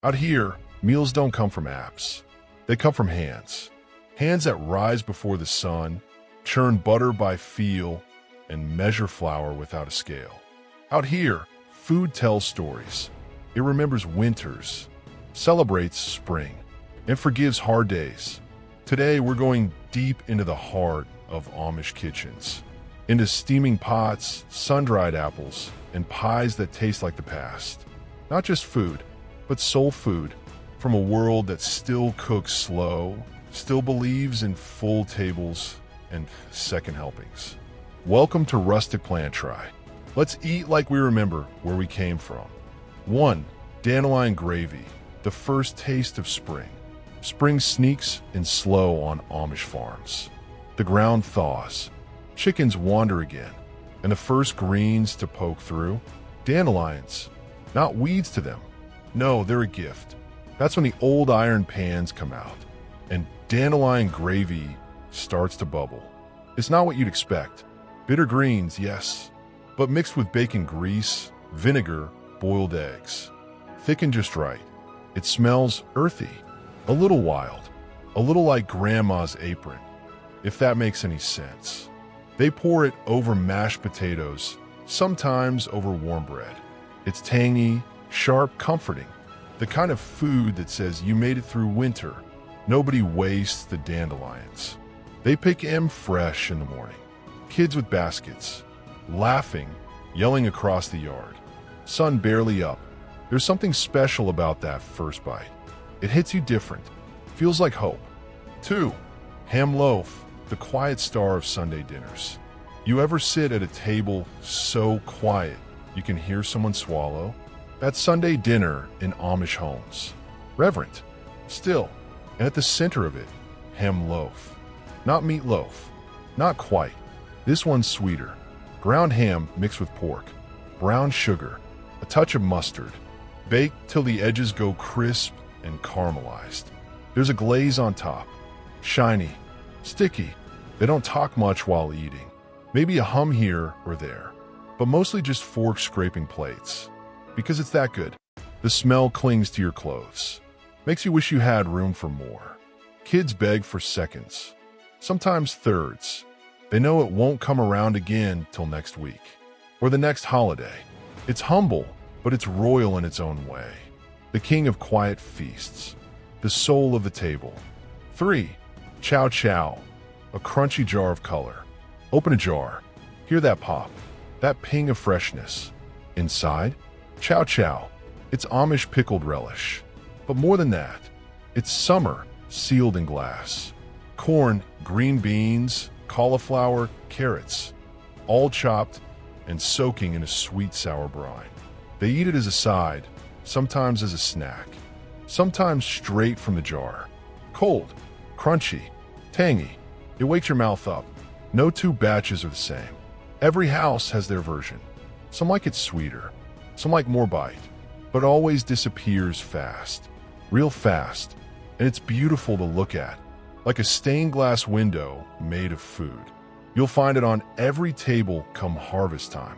Out here, meals don't come from apps. They come from hands. Hands that rise before the sun, churn butter by feel, and measure flour without a scale. Out here, food tells stories. It remembers winters, celebrates spring, and forgives hard days. Today, we're going deep into the heart of Amish kitchens, into steaming pots, sun-dried apples, and pies that taste like the past. Not just food, but soul food from a world that still cooks slow, still believes in full tables and second helpings. Welcome to Rustic Plantry. Let's eat like we remember where we came from. 1. Danalign Gravy, the first taste of spring. Spring sneaks in slow on Amish farms. The ground thaws, chickens wander again, and the first greens to poke through. Dandelions, not weeds to them. No, they're a gift. That's when the old iron pans come out, and Danalign Gravy starts to bubble. It's not what you'd expect. Bitter greens, yes, but mixed with bacon grease, vinegar, boiled eggs. Thick and just right. It smells earthy, a little wild, a little like Grandma's apron, if that makes any sense. They pour it over mashed potatoes, sometimes over warm bread. It's tangy, sharp, comforting. The kind of food that says you made it through winter. Nobody wastes the dandelions. They pick 'em fresh in the morning. Kids with baskets, laughing, yelling across the yard. Sun barely up. There's something special about that first bite. It hits you different. Feels like hope. 2. Ham loaf, the quiet star of Sunday dinners. You ever sit at a table so quiet you can hear someone swallow? That's Sunday dinner in Amish homes. Reverent, still, and at the center of it, ham loaf. Not meatloaf. Not quite. This one's sweeter. Ground ham mixed with pork. Brown sugar. A touch of mustard. Baked till the edges go crisp and caramelized. There's a glaze on top. Shiny. Sticky. They don't talk much while eating. Maybe a hum here or there, but mostly just forks scraping plates. Because it's that good. The smell clings to your clothes. Makes you wish you had room for more. Kids beg for seconds. Sometimes thirds. They know it won't come around again till next week. Or the next holiday. It's humble, but it's royal in its own way. The king of quiet feasts. The soul of the table. 3. Chow Chow. A crunchy jar of color. Open a jar. Hear that pop. That ping of freshness. Inside? Chow Chow. It's Amish pickled relish. But more than that, it's summer sealed in glass. Corn, green beans, cauliflower, carrots, all chopped and soaking in a sweet sour brine. They eat it as a side, sometimes as a snack, sometimes straight from the jar. Cold, crunchy, tangy. It wakes your mouth up. No two batches are the same. Every house has their version. Some like it sweeter, some like more bite, but always disappears fast, real fast, and it's beautiful to look at, like a stained glass window made of food. You'll find it on every table come harvest time,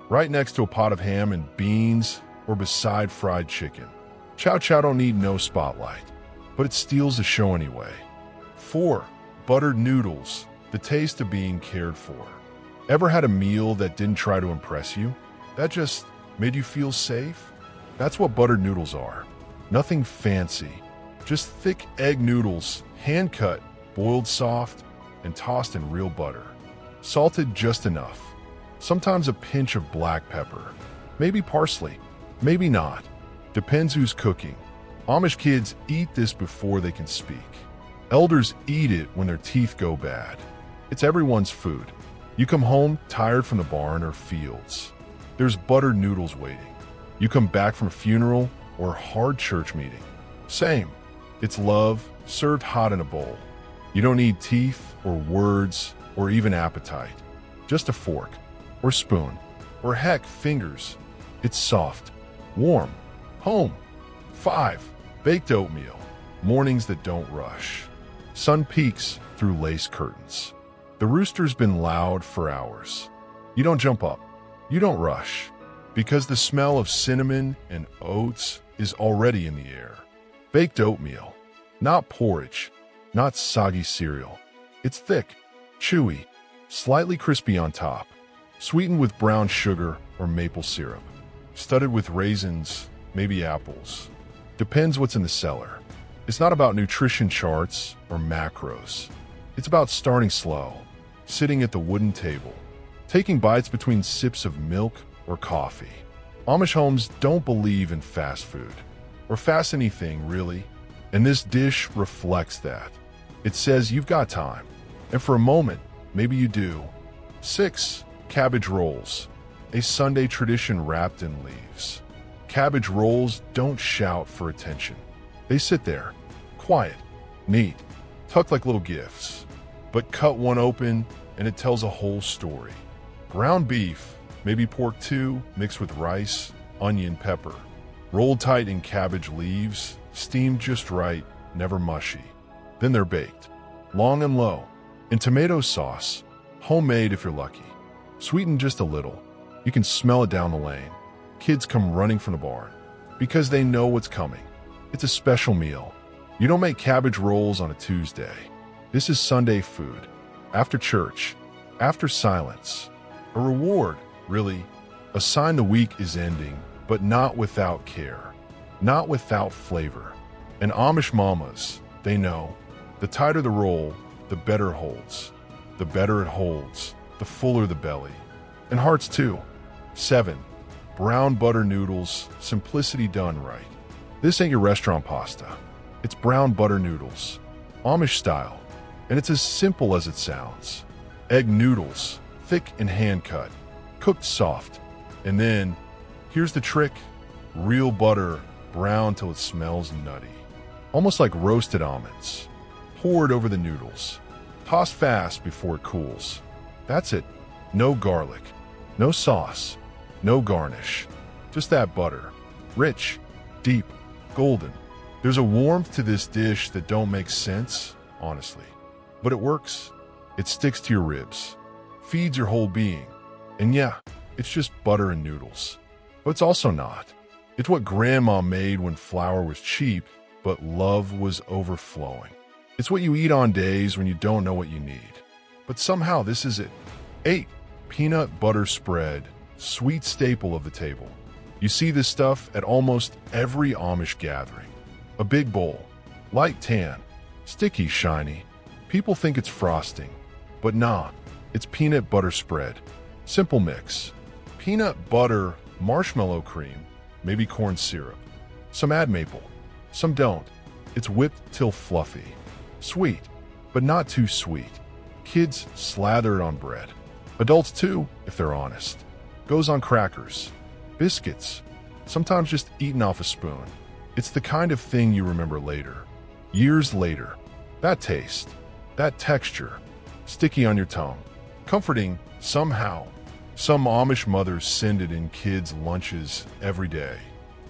right next to a pot of ham and beans or beside fried chicken. Chow Chow don't need no spotlight, but it steals the show anyway. 4. Buttered noodles, the taste of being cared for. Ever had a meal that didn't try to impress you? That just made you feel safe? That's what buttered noodles are. Nothing fancy. Just thick egg noodles, hand-cut, boiled soft, and tossed in real butter. Salted just enough. Sometimes a pinch of black pepper. Maybe parsley. Maybe not. Depends who's cooking. Amish kids eat this before they can speak. Elders eat it when their teeth go bad. It's everyone's food. You come home tired from the barn or fields. There's buttered noodles waiting. You come back from a funeral or hard church meeting. Same. It's love served hot in a bowl. You don't need teeth or words or even appetite. Just a fork or spoon or heck, fingers. It's soft, warm, home. 5. Baked oatmeal. Mornings that don't rush. Sun peeks through lace curtains. The rooster's been loud for hours. You don't jump up. You don't rush. Because the smell of cinnamon and oats is already in the air. Baked oatmeal. Not porridge, not soggy cereal. It's thick, chewy, slightly crispy on top, sweetened with brown sugar or maple syrup, studded with raisins, maybe apples. Depends what's in the cellar. It's not about nutrition charts or macros. It's about starting slow, sitting at the wooden table, taking bites between sips of milk or coffee. Amish homes don't believe in fast food, or fast anything, really, and this dish reflects that. It says you've got time, and for a moment, maybe you do. 6. Cabbage Rolls, a Sunday tradition wrapped in leaves. Cabbage rolls don't shout for attention. They sit there, quiet, neat, tucked like little gifts. But cut one open, and it tells a whole story. Ground beef, maybe pork too, mixed with rice, onion, pepper. Rolled tight in cabbage leaves, steamed just right, never mushy. Then they're baked, long and low, in tomato sauce, homemade if you're lucky. Sweetened just a little. You can smell it down the lane. Kids come running from the barn because they know what's coming. It's a special meal. You don't make cabbage rolls on a Tuesday. This is Sunday food. After church, after silence. A reward, really. A sign the week is ending, but not without care, not without flavor. And Amish mamas, they know, the tighter the roll, the better it holds. The better it holds, the fuller the belly. And hearts too. 7. Brown butter noodles, simplicity done right. This ain't your restaurant pasta. It's brown butter noodles, Amish style, and it's as simple as it sounds. Egg noodles, thick and hand-cut, cooked soft. And then, here's the trick, real butter, brown till it smells nutty. Almost like roasted almonds. Poured over the noodles. Toss fast before it cools. That's it. No garlic, no sauce, no garnish. Just that butter. Rich, deep, golden. There's a warmth to this dish that don't make sense, honestly. But it works. It sticks to your ribs. Feeds your whole being. And yeah, it's just butter and noodles. But it's also not. It's what Grandma made when flour was cheap, but love was overflowing. It's what you eat on days when you don't know what you need. But somehow this is it. 8. Peanut butter spread, sweet staple of the table. You see this stuff at almost every Amish gathering. A big bowl, light tan, sticky, shiny. People think it's frosting, but nah, it's peanut butter spread. Simple mix. Peanut butter, marshmallow cream, maybe corn syrup. Some add maple, some don't. It's whipped till fluffy. Sweet, but not too sweet. Kids slather it on bread. Adults too, if they're honest. Goes on crackers, biscuits, sometimes just eaten off a spoon. It's the kind of thing you remember later, years later. That taste, that texture, sticky on your tongue, comforting somehow. Some Amish mothers send it in kids' lunches every day.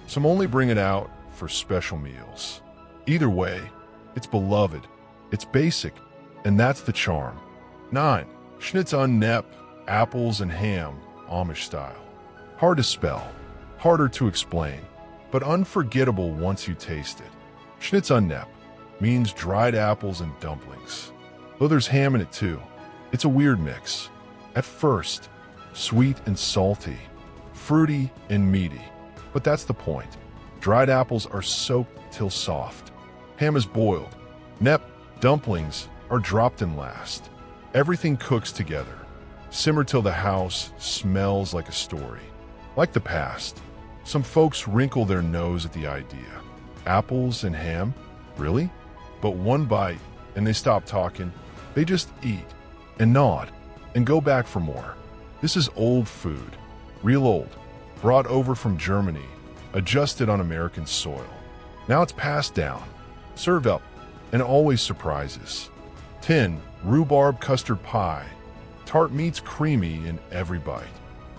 Some only bring it out for special meals. Either way, it's beloved, it's basic, and that's the charm. 9. Schnitz Unples and Ham, Amish style. Hard to spell, harder to explain, but unforgettable once you taste it. Schnitz Unples means dried apples and dumplings. Though there's ham in it too. It's a weird mix. At first, sweet and salty, fruity and meaty. But that's the point. Dried apples are soaked till soft. Ham is boiled. Dumplings are dropped in last. Everything cooks together. Simmer till the house smells like a story. Like the past. Some folks wrinkle their nose at the idea. Apples and ham? Really? But one bite, and they stop talking. They just eat, and nod, and go back for more. This is old food. Real old. Brought over from Germany. Adjusted on American soil. Now it's passed down. Served up. And always surprises. 10. Rhubarb Custard Pie. Tart meets creamy in every bite.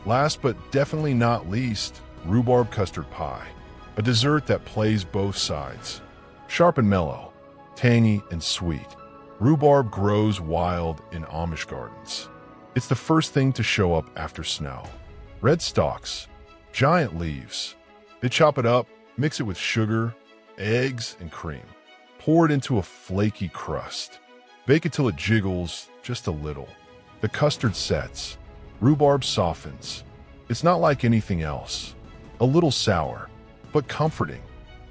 Last but definitely not least, Rhubarb Custard Pie. A dessert that plays both sides. Sharp and mellow, tangy and sweet. Rhubarb grows wild in Amish gardens. It's the first thing to show up after snow. Red stalks, giant leaves. They chop it up, Mix it with sugar, eggs, and cream. Pour it into a flaky crust. Bake it till it jiggles just a little. The custard sets. Rhubarb softens. It's not like anything else. A little sour, but comforting.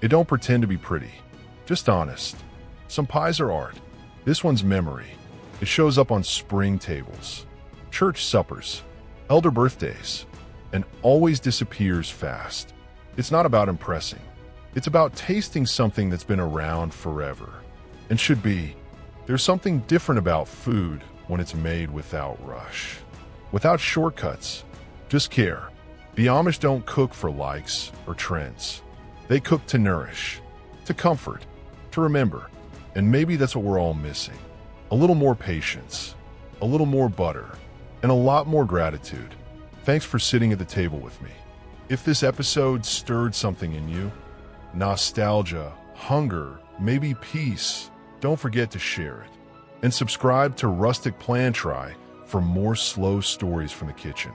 It don't pretend to be pretty, just honest. Some pies are art. This one's memory. It shows up on spring tables, church suppers, elder birthdays, and always disappears fast. It's not about impressing. It's about tasting something that's been around forever and should be. There's something different about food when it's made without rush, without shortcuts, just care. The Amish don't cook for likes or trends. They cook to nourish, to comfort, to remember. And maybe that's what we're all missing. A little more patience, a little more butter, and a lot more gratitude. Thanks for sitting at the table with me. If this episode stirred something in you, nostalgia, hunger, maybe peace, don't forget to share it. And subscribe to Rustic Plantry for more slow stories from the kitchen.